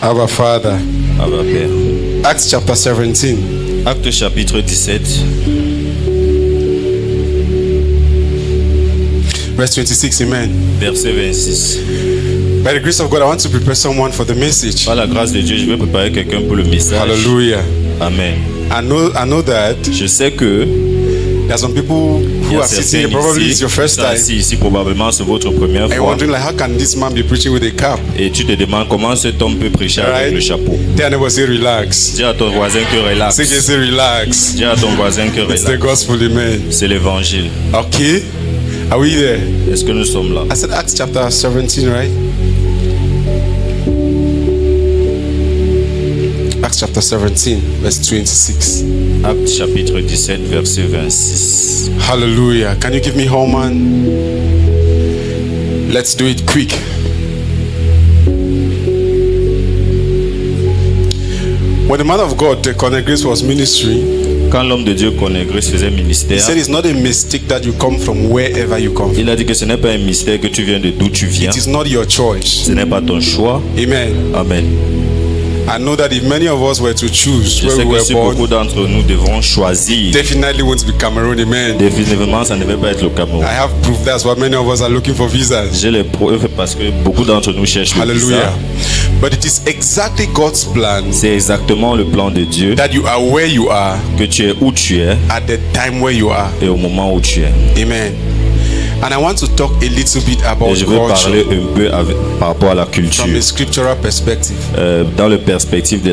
Our Father. Abba Père. Acts chapter 17. Acte chapitre 17, Verse 26. Amen. verset 26. By the grace of God, I want to prepare someone for the message. Par la grâce de Dieu, je vais préparer quelqu'un pour le message. Hallelujah. Amen. I know that Je sais que there are some people il y who a are sitting here, certains probably it's ici, your first time, ici probablement c'est votre première and you're fois. wondering like, how can this man be preaching with a cap? Et tu te demandes comment cet homme peut prêcher avec Right? le chapeau. Tell your neighbor, say relax. Dis à ton voisin que relax. Say relax. Dis à ton voisin que It's the relax. gospel, amen. C'est l'évangile. Okay. Are we there? Est-ce que nous sommes là? I said Acts chapter 17, right? Acts chapter 17, verse 26. Acte chapitre 17, verset 26. Hallelujah. Can you give me home, man? Let's do it quick. When the man of God, Cornel Grace, was ministering, Quand l'homme de Dieu Connégrès faisait he ministère, said it's not a mistake that you come from wherever you come from. il a dit que ce n'est pas un mystère que tu viens de d'où tu viens. It is not your choice. Ce n'est pas ton choix. Amen. Amen. I know that if many of us were to choose Je where sais we que were si born, beaucoup d'entre nous devront choisir, definitely won't be Cameroon. Amen. définitivement, ça ne va pas être le Cameroun. I have proof that's why many of us are looking for visas. J'ai les preuves parce que beaucoup d'entre nous cherchent le Hallelujah. visa. But it is exactly God's plan C'est exactement le plan de Dieu that you are where you are que tu es où tu es at the time where you are. et au moment où tu es. Amen. And I want to talk a little bit Et about je veux parler culture un peu par rapport à la culture, from a scriptural perspective. dans le perspective de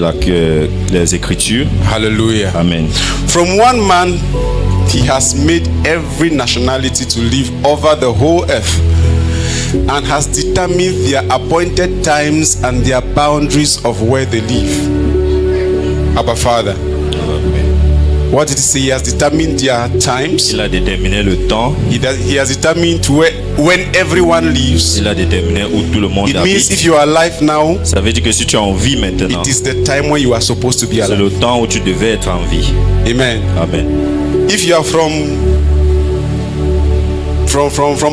les Écritures. Hallelujah. Amen. From one man, he has made every nationality to live over the whole earth and has determined their appointed times and their boundaries of where they live. Abba Father. What did he say? He has determined their times. Il a déterminé le temps, He has determined when everyone lives. il a déterminé où tout le monde It means if habite. you are alive now, Ça veut dire que si tu es en vie maintenant, it is the time when you are supposed to be c'est alive. le temps où tu devais être en vie. Amen. Amen. If you are from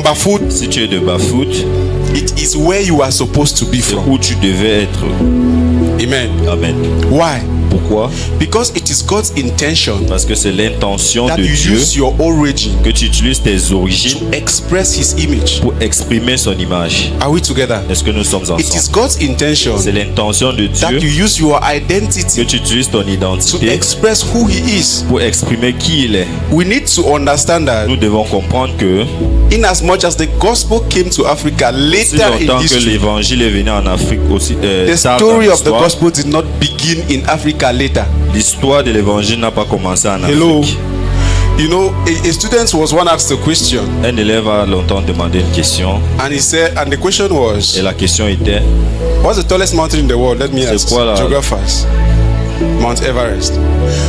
Bafut, Si tu es de Bafout, it is where you are supposed to be c'est from. où tu devais être. Amen. Amen. Why? Pourquoi? Because it is God's intention Parce que c'est l'intention that de you Dieu use your origin que tu utilises tes origines to express His image. pour exprimer son image. Are we together? Est-ce que nous sommes It is ensemble? God's intention C'est l'intention de that you Dieu use your que identity tu utilises ton to identité express who He is. pour exprimer qui il est. We need to understand that Nous devons comprendre que in as much as the gospel came to Africa si later in longtemps que history, l'évangile est venu en Afrique aussi, the tard dans story of the l'histoire, gospel did not begin in Africa later. l'histoire de l'évangile n'a pas commencé en Hello. Afrique. You know, a student was one asked a question, Un élève a longtemps demandé une question and the question was, et la question était what's the tallest mountain in the world? Let me ask quoi la- geographers. Mount Everest.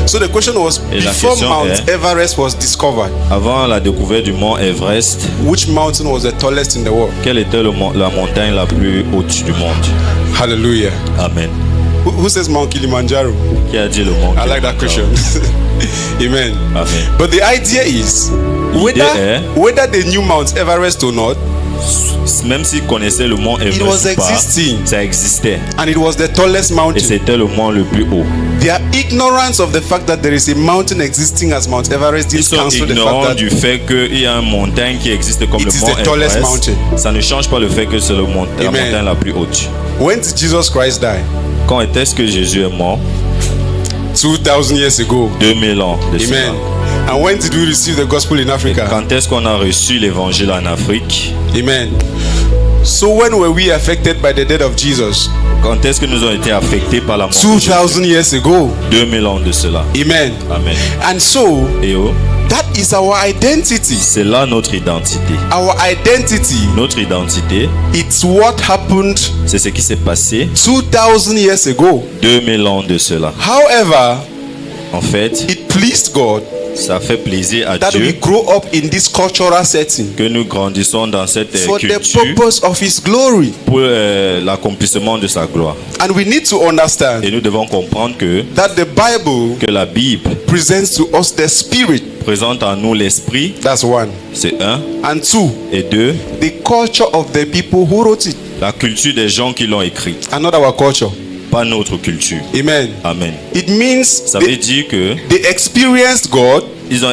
So the question was, Et la before question Mount est- Everest was discovered, avant la découverte du mont Everest, which mountain was the tallest in the world? quelle était la montagne la plus haute du monde? Hallelujah. Amen. Who says Mount Kilimanjaro? Qui a dit le mont? I like that question. Amen. Amen. But the idea is, L'idée est- whether they knew Mount Everest or not, Même s'ils connaissaient le mont was Everest ou pas, existing. ça existait. and it was the tallest Et mountain, c'était le mont le plus haut. their ignorance of the fact that there is a mountain existing as Mount Everest Ils didn't sont cancel the ignorants fact that du fait qu'il y a une montagne qui existe comme It le is mont the tallest Everest. mountain. Ça ne change pas le fait que c'est la Amen. montagne la plus haute. when did Jesus Christ die? Quand est-ce que Jésus est mort? 2000 years ago. 2000 ans de cela. Amen. And when did we receive the gospel in Et Africa? quand est-ce qu'on a reçu l'évangile en Afrique? Amen. So when were we affected by the death of Jesus? Quand est-ce que nous avons été affectés par la mort de Jésus? 2000 years ago. 2000 ans de cela. Amen. Amen. And so Et oh, that is our identity. c'est là notre identité. Our identity, Notre identité, it's what happened c'est ce qui s'est passé 2000 years ago. 2000 ans de cela. However, En fait, it pleased God ça fait plaisir à that we Dieu grow up in this cultural setting que nous grandissons dans cette for the culture purpose of His glory. pour l'accomplissement de sa gloire. And we need to understand Et nous devons comprendre that the Bible que la Bible presents to us the Spirit. présente en nous l'esprit, That's one. c'est un. And two, Et deux, the culture of the people who wrote it. la culture des gens qui l'ont écrit. And not our culture. pas notre culture. Amen. Amen. It means Ça veut dire que they experienced God ils ont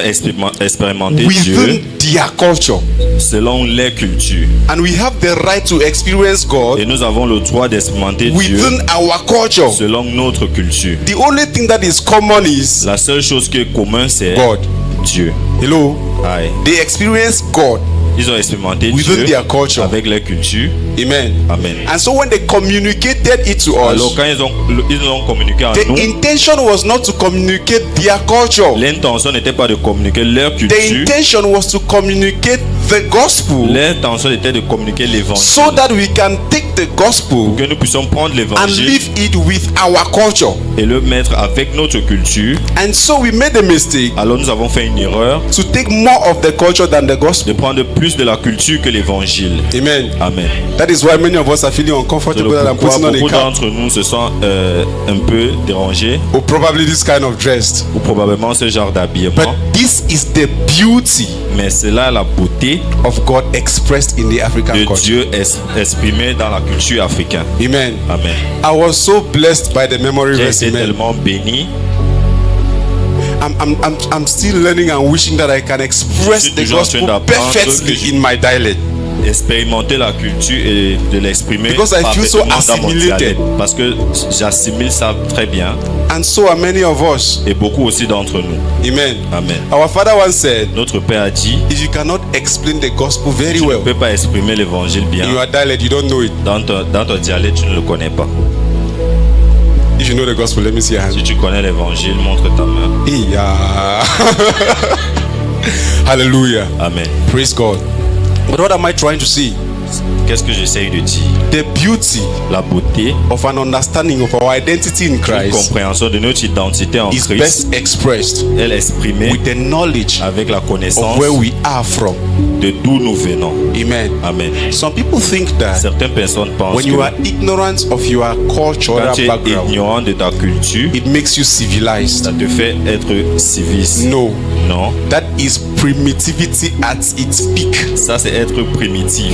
expérimenté Dieu within their culture. selon les cultures. And we have the right to experience Et God nous avons le droit d'expérimenter Dieu within our culture. selon notre culture. The only thing that is common is La seule chose qui est commune, c'est God. Dieu. Hello? Aye. They experience God Ils ont expérimenté within Dieu their culture. avec les cultures. Amen. Amen. And so when they communicated it to Alors us, quand ils ont communiqué à the nous, intention was not to communicate their culture. l'intention n'était pas de communiquer leur The culture. intention was to communicate the gospel L'intention était de communiquer l'évangile. so that we can take the gospel Que nous puissions prendre and l'évangile live it with our culture. et le mettre avec notre culture. And so we made a mistake Alors nous avons fait une erreur to take more of the culture than the de gospel. prendre plus de la culture que l'évangile. Amen. Amen. That is why many of us are feeling C'est uncomfortable that I'm pourquoi putting on a beaucoup cap d'entre nous se sont un peu dérangés or probably this kind of dress. ou probablement ce genre d'habillement. But this is the beauty Mais c'est là la beauté of God expressed in the African de culture. Dieu exprimée dans la culture africaine. Amen. Amen. I was so blessed by the memory J'ai verse. été Amen. tellement béni. I'm still learning and wishing that I can express Je suis the toujours en train gospel d'apprendre perfectly que in my dialect. Expérimenter la culture et de l'exprimer Because I feel so parfaitement dans mon assimilated. dialecte. Parce que j'assimile ça très bien And so are many of us. et beaucoup aussi d'entre nous. Amen. Amen. Our father once said, Notre Père a dit, if you cannot explain the gospel very tu ne well peux pas exprimer l'évangile bien. in your dialect, you don't know it. Dans ton dialecte, tu ne le connais pas. If you know the gospel, let me see your hand. Si tu connais l'évangile, montre ta main. Yeah. Hallelujah. Amen. Praise God. But what am I trying to say? Qu'est-ce que j'essaye de dire? The beauty La beauté, of an understanding of our identity in une Christ compréhension de notre identité en is Christ, best expressed elle est exprimée with the knowledge avec la of connaissance where we are from. de d'où nous venons. Amen. Amen. Some people think that Certaines personnes pensent when que you are ignorant of your quand cultural tu es background, ignorant de ta culture, it makes you civilized. ça te fait être civiliste. No, Non, that is primitivity at its peak. ça c'est être primitif.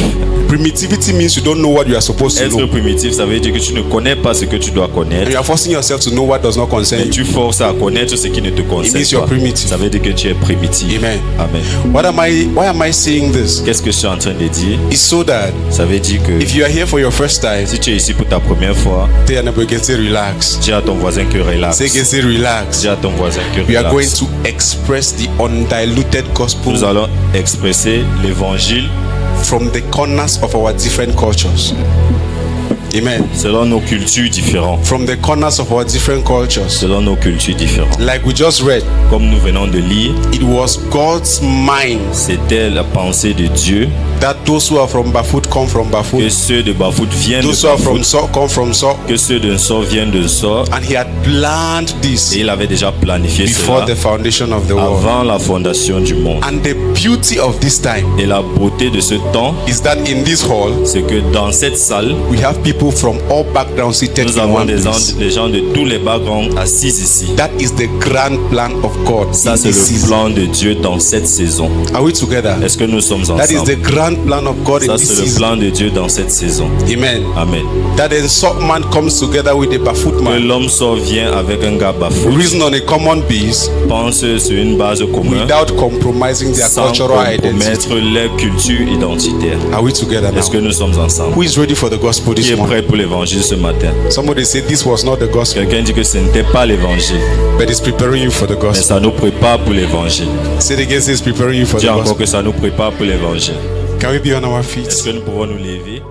Primitivity means you don't know what you are supposed to Être know. primitif, ça veut dire que tu ne connais pas ce que tu dois And connaître. you are forcing yourself to know what does not concern Mais you. tu forces à connaître ce qui ne te It means concerne you're pas. primitive. Ça veut dire que tu es primitif. Amen. Amen. Why am I saying this? Qu'est-ce que je suis en train de dire? It's so that Ça veut dire que if you are here for your first time, si tu es ici pour ta première fois, tell your neighbor, say relax. dis à ton voisin que relax. Say relax. Dis à ton voisin que We are going relax. to express the undiluted gospel Nous allons expresser l'évangile from the corners of our different cultures. Amen. selon nos cultures différentes. From the corners of our different cultures. Selon nos cultures différentes. Like we just read, Comme nous venons de lire, it was God's mind c'était la pensée de Dieu that those who are from Bafut come from que Bafut, ceux de Bafout viennent those de who are from Bafout, So come from So, que ceux de Sor viennent de Sor. and He had planned this Et il avait déjà planifié before cela the foundation of the world. avant la fondation du monde. And the beauty of this time Et la beauté de ce temps, is that in this hall c'est que dans cette salle, we have people from all backgrounds seated nous in avons one place. des gens de tous les backgrounds assis ici. That is the grand plan of God Ça, in c'est this le season. plan de Dieu dans cette saison. Are we together? Est-ce que nous sommes That is the ensemble? grand plan of God in Ça, this c'est le season. plan de Dieu dans cette saison. Amen. Amen. That then Salt man comes together with the Bafut Que man, l'homme sort vient avec un gars bafou, reason on a common base, pense sur une base commune, without compromising their sans cultural identity. compromettre leur culture identitaire. Are we together Est-ce que now? nous sommes ensemble? Who is ready for the gospel Qui this est morning? prêt pour l'évangile ce matin? Somebody said this was not the gospel, Quelqu'un dit que ce n'était pas l'évangile, but it's preparing you for the mais gospel. ça nous prépare pour l'évangile. Say it again, say it's preparing you for Dis the encore gospel. que ça nous prépare pour l'évangile. Can we be on our Est-ce feet? que nous pouvons nous lever?